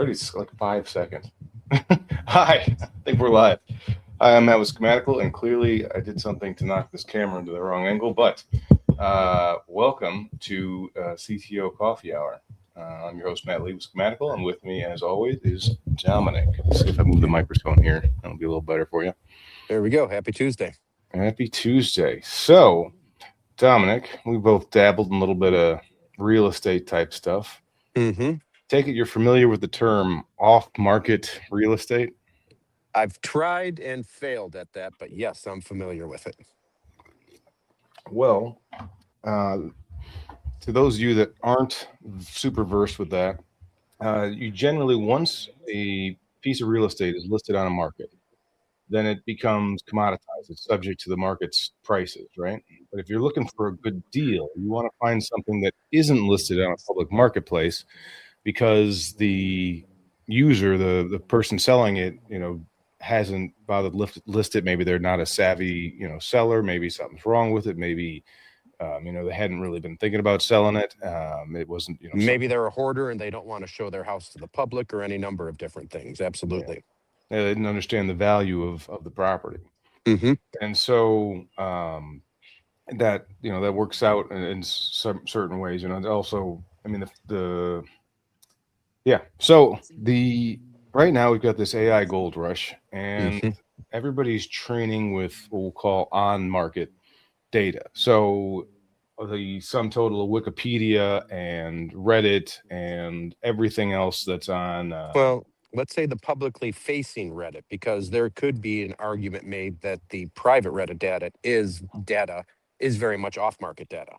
Already like 5 seconds. Hi, I think we're live. Hi, I'm Matt with Schematical, and clearly I did something to knock this camera into the wrong angle, but welcome to CTO Coffee Hour. I'm your host, Matt Lee with Schematical, and with me, as always, is Dominic. Let's see if I move the microphone here. That'll be a little better for you. There we go. Happy Tuesday. Happy Tuesday. So, Dominic, we both dabbled in a little bit of real estate type stuff. hmm Take it you're familiar with the term off market real estate? I've tried and failed at that, but yes, I'm familiar with it. Well, uh, to those of you that aren't super versed with that, you generally, once a piece of real estate is listed on a market, then it becomes commoditized. It's subject to the market's prices, right? But if you're looking for a good deal, you want to find something that isn't listed on a public marketplace because the user, the person selling it, hasn't bothered list it. Maybe they're not a savvy, seller. Maybe something's wrong with it. Maybe they hadn't really been thinking about selling it. It wasn't, Maybe they're a hoarder and they don't want to show their house to the public or any number of different things. yeah, Absolutely. they didn't understand the value of the property. hmm And so that, that works out in some certain ways, and also, I mean, yeah. So the right now we've got this AI gold rush, and hmm everybody's training with what we'll call on market data. So the sum total of Wikipedia and Reddit and everything else that's on. Well, let's say the publicly facing Reddit, because there could be an argument made that the private Reddit data is very much off market data.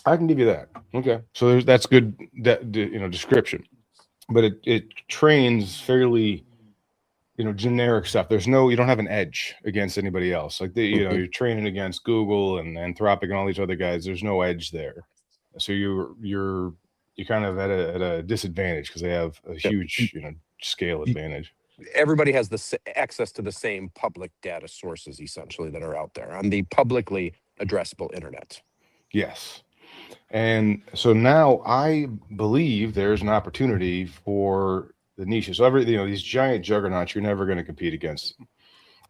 I can give you that. Okay, so that's good. Description, but it trains fairly generic stuff. There's no, you don't have an edge against anybody else. Like hmm you're training against Google and Anthropic and all these other guys. There's no edge there. So you're kind of at a disadvantage because they have a Yep. huge scale advantage. Everybody has access to the same public data sources essentially that are out there on the publicly addressable internet. Yes. And so now I believe there's an opportunity for the niches. So these giant juggernauts, you're never going to compete against.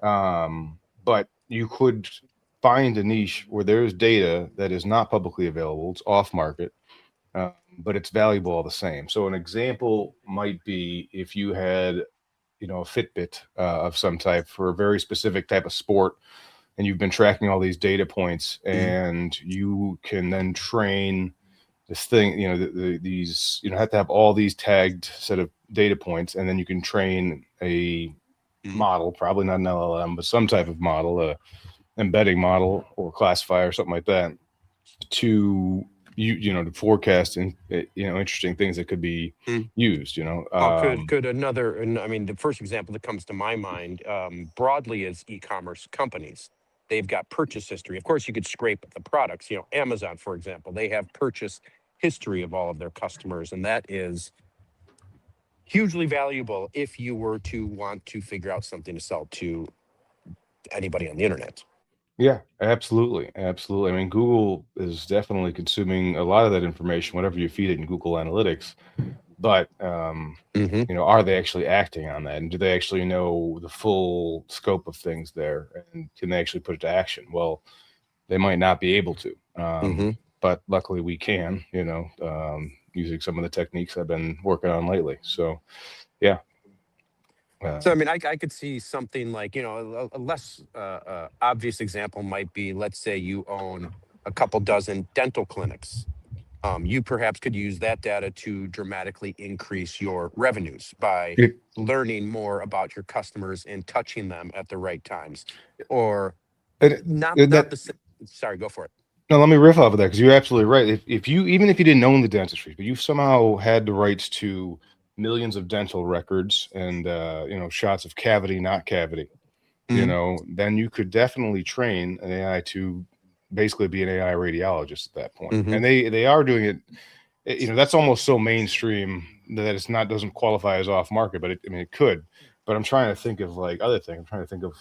But you could find a niche where there's data that is not publicly available. It's off market, uh, but it's valuable all the same. So an example might be if you had, a Fitbit of some type for a very specific type of sport, and you've been tracking all these data points, Mhm. and you can then train this thing. These have to have all these tagged set of data points, and then you can train a Mhm. model, probably not an LLM, but some type of model, embedding model or classifier or something like that, to to forecast and interesting things that could be Mm. used. Well, could another? And I mean, the first example that comes to my mind broadly is e-commerce companies. They've got purchase history. Of course, you could scrape the products. Amazon, for example, they have purchase history of all of their customers, and that is hugely valuable if you were to want to figure out something to sell to anybody on the internet. Yeah, absolutely, absolutely. I mean, Google is definitely consuming a lot of that information, whatever you feed it in Google Analytics. But hmm are they actually acting on that, and do they actually know the full scope of things there, and can they actually put it to action? Well, they might not be able to, hmm but luckily we can. Using some of the techniques I've been working on lately. So yeah, uh, So, I mean, I could see something like, a less obvious example might be, let's say you own a couple dozen dental clinics. You perhaps could use that data to dramatically increase your revenues by it, learning more about your customers and touching them at the right times, or it, not that the same. Sorry, go for it. No, let me riff off of that because you're absolutely right. If you even if you didn't own the dentistry, but you somehow had the rights to millions of dental records and shots of cavity, not cavity, then you could definitely train an AI to basically be an AI radiologist at that point. Mm-hmm. And they are doing it. That's almost so mainstream that it's not doesn't qualify as off market, but I mean it could. But I'm trying to think of like other things. I'm trying to think of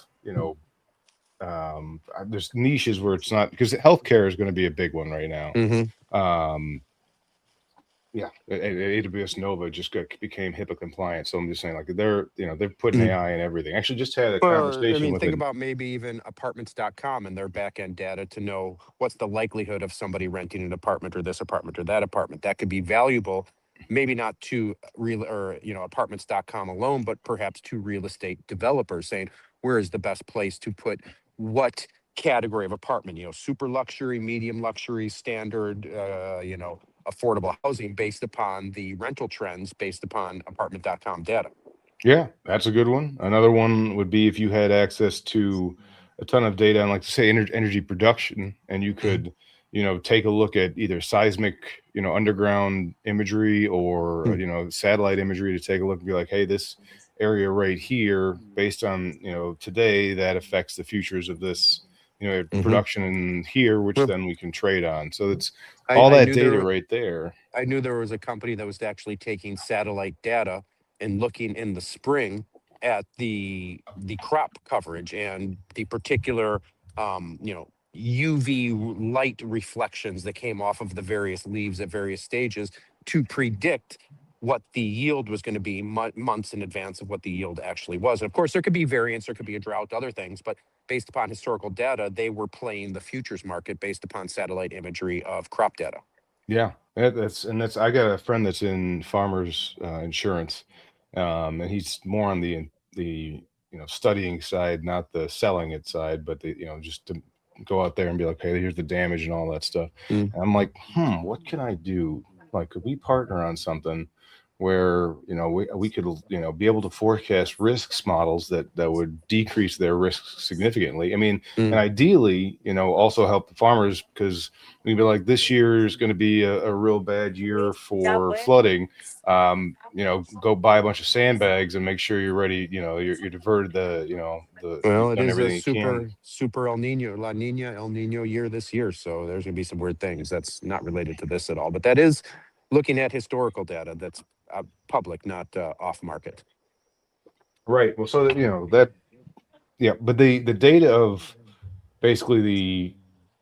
there's niches where it's not, because healthcare is going to be a big one right now. Mm-hmm. um yeah, AWS Nova just became HIPAA compliant. So I'm just saying, like they're putting Mm. AI in everything. Actually, just had a Well, I conversation mean, with think an about maybe even apartments.com and their back end data to know what's the likelihood of somebody renting an apartment or this apartment or that apartment. That could be valuable, maybe not to real or, apartments.com alone, but perhaps to real estate developers saying, where is the best place to put what category of apartment, super luxury, medium luxury, standard, affordable housing based upon the rental trends based upon apartment.com data. Yeah, that's a good one. Another one would be if you had access to a ton of data on, like, say, energy production, and you Mhm. could, take a look at either seismic, underground imagery, or Mm. satellite imagery to take a look and be like, hey, this area right here, based on today, that affects the futures of this, Mhm. production in here, which Well, then we can trade on. So it's I, all I that knew data there. right there. I knew there was a company that was actually taking satellite data and looking in the spring at the crop coverage and the particular UV light reflections that came off of the various leaves at various stages to predict what the yield was going to be months in advance of what the yield actually was. And of course, there could be variance, there could be a drought, other things, but based upon historical data, they were playing the futures market based upon satellite imagery of crop data. Yeah, that's I got a friend that's in farmers insurance, and he's more on the studying side, not the selling it side, but the just to go out there and be like, hey, here's the damage and all that stuff. Mm, And I'm like, what can I do? Like, could we partner on something where we could be able to forecast risks models that would decrease their risks significantly. I mean, and mm, ideally, also help the farmers, because we'd be like, this year is going to be a real bad year for flooding. Go buy a bunch of sandbags and make sure you're ready. You're diverted Well, you've it done is a everything you can. super El Nino, La Nina, El Nino year this year. So there's going to be some weird things that's not related to this at all. But that is looking at historical data that's public, not off market. Right. Well, so that, that, yeah, but the data of basically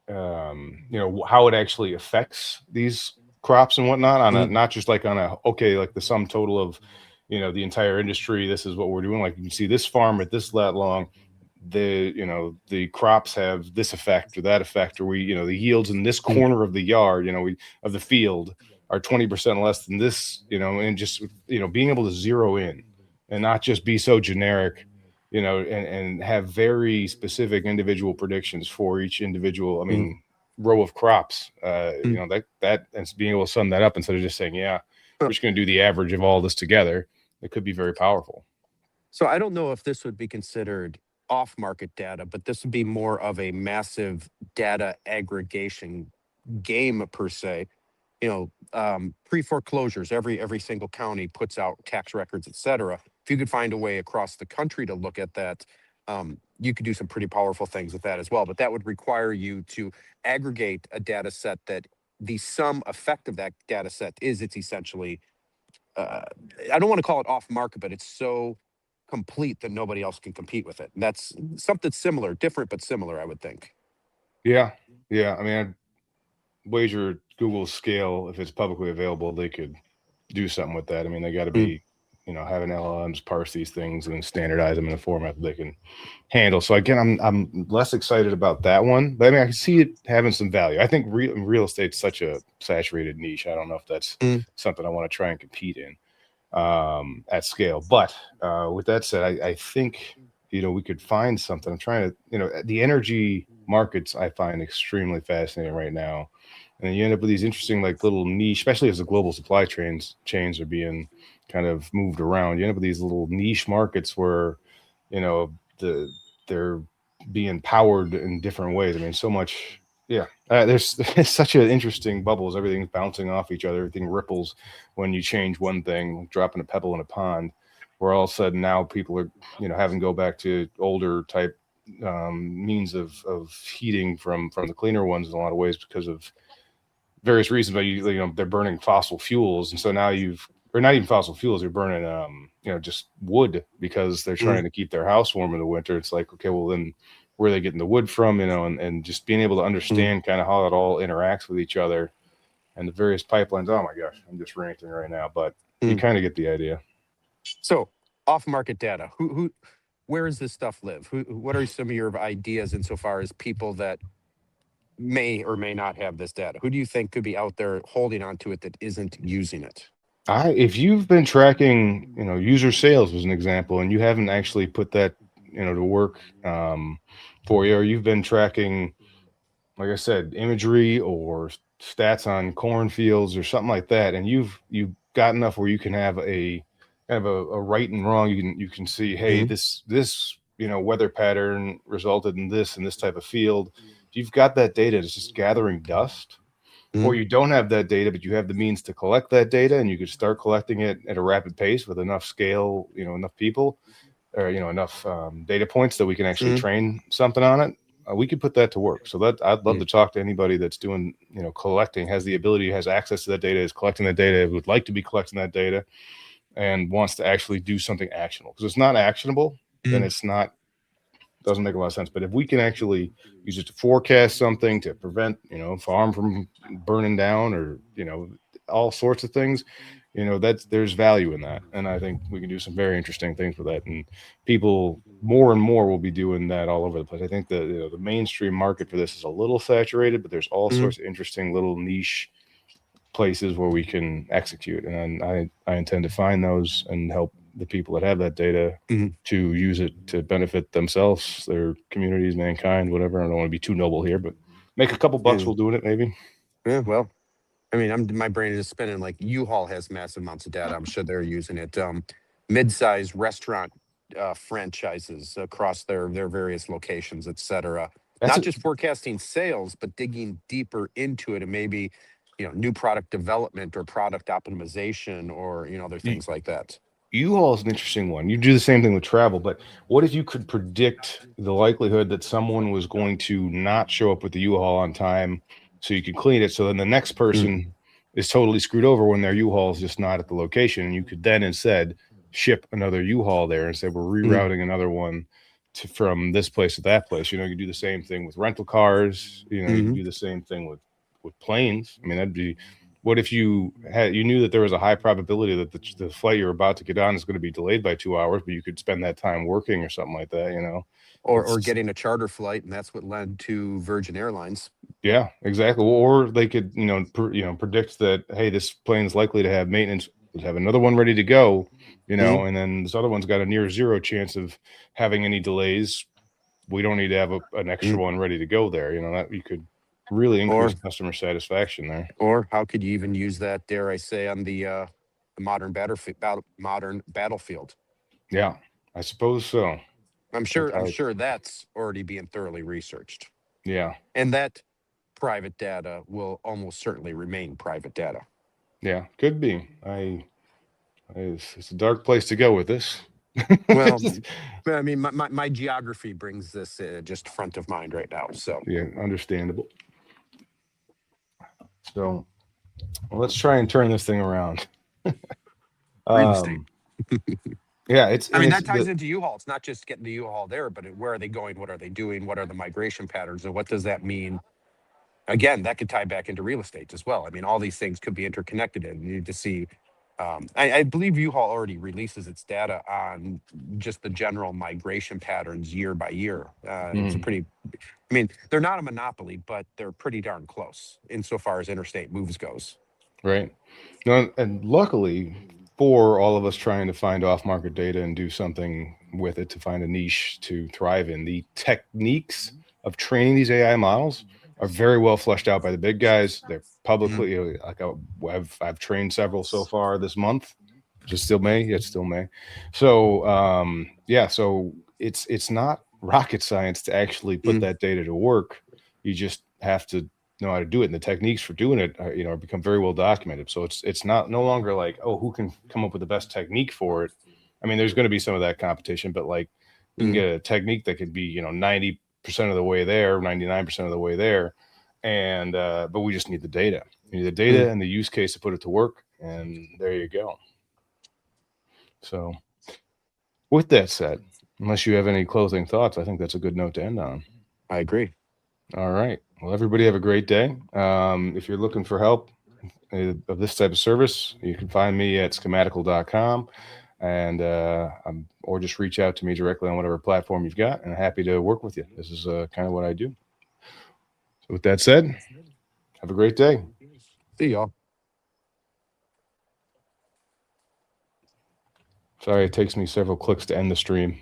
how it actually affects these crops and whatnot on a, Mm, not just like on a, okay, like the sum total of the entire industry, this is what we're doing, like you can see this farm at this lat long, the crops have this effect or that effect, or the yields in this mm, corner of the yard, of the field, are 20% less than this, and just being able to zero in and not just be so generic, and have very specific individual predictions for each individual, I mm, mean, row of crops. mm. That and being able to sum that up instead of just saying, yeah, Huh. we're just going to do the average of all this together. It could be very powerful. So I don't know if this would be considered off market data, but this would be more of a massive data aggregation game per se. Pre foreclosures, every single county puts out tax records, et cetera. If you could find a way across the country to look at that, you could do some pretty powerful things with that as well. But that would require you to aggregate a data set that the sum effect of that data set is it's essentially, uh, I don't want to call it off market, but it's so complete that nobody else can compete with it. And that's something similar, different but similar, I would think. Yeah. Yeah. I mean, I'd wager Google's scale, if it's publicly available, they could do something with that. I mean, they got to Mm, be, having LLMs parse these things and standardize them in a format that they can handle. So again, I'm less excited about that one, but I mean, I can see it having some value. I think real estate's such a saturated niche. I don't know if that's mm, something I want to try and compete in at scale. But with that said, I think we could find something. I'm trying to, the energy markets I find extremely fascinating right now, and then you end up with these interesting, like, little niche, especially as the global supply chains are being kind of moved around. You end up with these little niche markets where they're being powered in different ways. I mean, so much. Yeah, there's it's such an interesting bubbles. Everything's bouncing off each other. Everything ripples when you change one thing, like dropping a pebble in a pond, where all of a sudden now people are, having to go back to older type means of heating from the cleaner ones in a lot of ways because of various reasons. But they're burning fossil fuels, and so now or not even fossil fuels, they're burning just wood because they're mm, trying to keep their house warm in the winter. It's like, okay, well then where are they getting the wood from? And just being able to mm. understand kind of how it all interacts with each other. and the various pipelines. Oh my gosh, I'm just ranting right now, but you Mm. kind of get the idea. So off-market data. Where does this stuff live? What are some of your ideas insofar as people that may or may not have this data? Who do you think could be out there holding on to it that isn't using it? If you've been tracking, user sales as an example, and you haven't actually put that, to work for you, or you've been tracking, like I said, imagery or stats on cornfields or something like that, and you've got enough where you can have a kind of a right and wrong. You can see, hey, Mhm. this weather pattern resulted in this type of field. If you've got that data, it's just gathering dust, or Mhm. you don't have that data, but you have the means to collect that data, and you could start collecting it at a rapid pace with enough scale, enough people, or enough data points that we can actually Mhm. train something on it. We could put that to work. So that I'd love Mhm. to talk to anybody that's doing, collecting, has the ability, has access to that data, is collecting that data, would like to be collecting that data, and wants to actually do something actionable. Because it's not actionable, then Mhm. it's not, doesn't make a lot of sense. But if we can actually use it to forecast something, to prevent, farm from burning down, or all sorts of things, that's, there's value in that, and I think we can do some very interesting things with that. And people more and more will be doing that all over the place. I think the mainstream market for this is a little saturated, but there's all Mhm. sorts of interesting little niche places where we can execute, and I intend to find those and help the people that have that data Mhm. to use it to benefit themselves, their communities, mankind, whatever. I don't want to be too noble here, but make a couple bucks Yeah. while doing it, maybe. Yeah, well, I mean, my brain is spinning. Like U-Haul has massive amounts of data. I'm sure they're using it. Mid-sized restaurant franchises across their various locations, et cetera. That's Not it. just forecasting sales, but digging deeper into it, and maybe new product development or product optimization or other things like that. U-Haul is an interesting one. You do the same thing with travel, but what if you could predict the likelihood that someone was going to not show up with the U-Haul on time, so you could clean it, so then the next Mm. person is totally screwed over when their U-Haul is just not at the location, and you could then instead ship another U-Haul there and say we're Mm. rerouting another one from this place to that place. You can do the same thing with rental cars. You can Hmm. do the same thing with planes. I mean, that'd be, what if you knew that there was a high probability that the flight you're about to get on is going to be delayed by 2 hours, but you could spend that time working or something like that? Or It's, getting a charter flight, and that's what led to Virgin Airlines. yeah, exactly. Or they could, predict that, hey, this plane's likely to have maintenance, have another one ready to go, Hmm. and then this other one's got a near zero chance of having any delays. We don't need to have an extra one ready to go there. That you could really increase Or customer satisfaction there. or how could you even use that, dare I say, on the modern battlefield? Yeah, I suppose so. I'm I, sure that's already being thoroughly researched. yeah, And that private data will almost certainly remain private data. yeah, could be. It's a dark place to go with this. Well, I mean, my geography brings this just front of mind right now. So Yeah, understandable. So let's try and turn this thing around. real estate. Um, yeah, it's I and mean, it's that ties the into U-Haul. It's not just getting the U-Haul there, but where are they going? What are they doing? What are the migration patterns? And what does that mean? Again, that could tie back into real estate as well. I mean, all these things could be interconnected, and you need to see. I believe U-Haul already releases its data on just the general migration patterns year by year. It's a mm, pretty. I mean, they're not a monopoly, but they're pretty darn close insofar as interstate moves goes. right. No, and luckily for all of us trying to find off-market data and do something with it to find a niche to thrive in, the techniques of training these AI models are very well fleshed out by the big guys. They're Mhm. publicly, like I've trained several so far this month. Just still May. It's still May. So yeah, so it's not rocket science to actually put Mhm. that data to work. You just have to know how to do it, and the techniques for doing it are become very well documented. So it's not no longer like, oh, who can come up with the best technique for it. I mean, there's going to be some of that competition, but like we can Mhm. get a technique that could be 90% of the way there, 99% of the way there, and but we just need the data. You need the Mhm. data and the use case to put it to work, and there you go. So with that said, unless you have any closing thoughts, I think that's a good note to end on. I agree. All right. Well, everybody have a great day. If you're looking for help, of this type of service, you can find me at schematical.com, and or just reach out to me directly on whatever platform you've got, and I'm happy to work with you. This is kind of what I do. So with that said, have a great day. See y'all. Sorry, it takes me several clicks to end the stream.